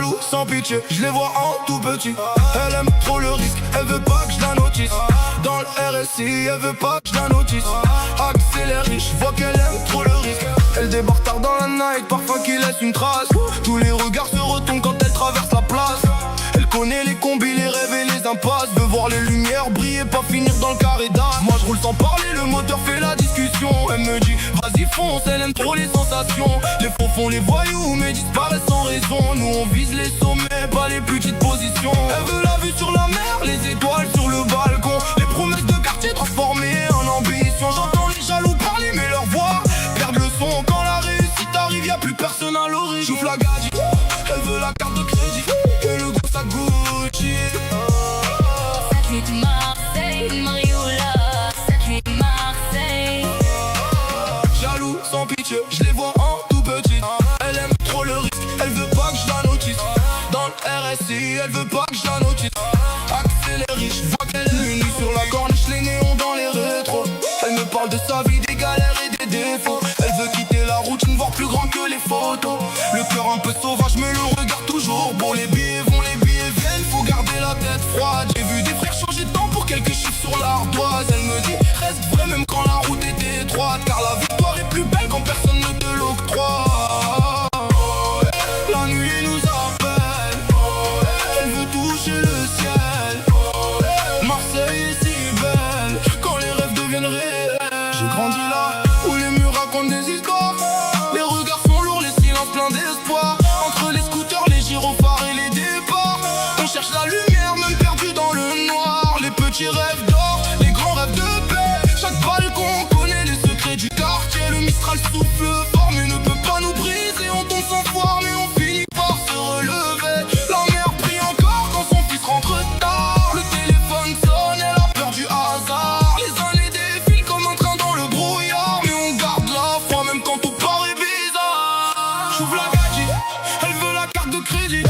Jaloux sans pitié, je les vois en tout petit. Elle aime trop le risque, elle veut pas que je la notice. Dans le RSI, elle veut pas que je la notice. Accélère, je vois qu'elle aime trop le risque. Elle débarque tard dans la night, parfum qui laisse une trace. Tous les regards se retournent quand elle traverse la place. Elle connaît les combis, les rêves et les impasses. Veut voir les lumières briller, pas finir dans le carré d'as. Moi je roule sans parler, le moteur fait la discussion. Elle me dit vas-y fonce, elle aime trop les sensations. Les faux font les voyous mais disparaissent sans raison. Nous on vise les sommets, pas les petites positions. Elle veut la vue sur la mer, les étoiles sur le balcon. Les promesses de quartier transformées en ambition. J'entends les jaloux parler mais leur voix perdent le son. Quand la réussite arrive y'a plus personne à l'origine. J'ouvre la gadget, elle veut la carte de crédit et le gros sac Gucci. Cette nuit de Marseille, Mariola. Cette nuit de Marseille. Jaloux sans pitié, je les vois en tout petit. Elle aime trop le risque, elle veut pas que je la notice. Dans le RSI, elle veut pas que je la notice. Accélère, je vois qu'elle est unie sur la corniche, les néons dans les rétros. Elle me parle de sa vie, des galères et des défauts. Elle veut quitter la routine, voir plus grand que les photos. Le cœur un peu sauvage, mais le regard toujours beau. Les billets vont, les billets viennent, faut garder la tête froide. J'ai vu des frères changer de temps pour quelques chiffres sur l'ardoise. Elle me dit, reste vrai même quand la route était étroite. Car la victoire est plus belle quand personne ne te l'octroie. La nuit nous appelle, elle veut toucher le ciel. Marseille est si belle quand les rêves deviennent réels. J'ai grandi là où les murs racontent des histoires. Les regards sont lourds, les silences pleins d'espoir. Entre les scooters, les gyrophares et les départs, on cherche la lumière même perdu dans le noir. Les petits rêves d'or, les grands rêves de paix. Chaque balcon connaît les secrets du quartier. Le Mistral souffle fort mais ne peut pas nous briser. On tombe sans foi mais on finit par se relever. La mère prie encore quand son fils rentre tard. Le téléphone sonne, elle a peur du hasard. Les années défilent comme un train dans le brouillard. Mais on garde la foi même quand tout paraît bizarre. J'ouvre la gadget, elle veut la carte de crédit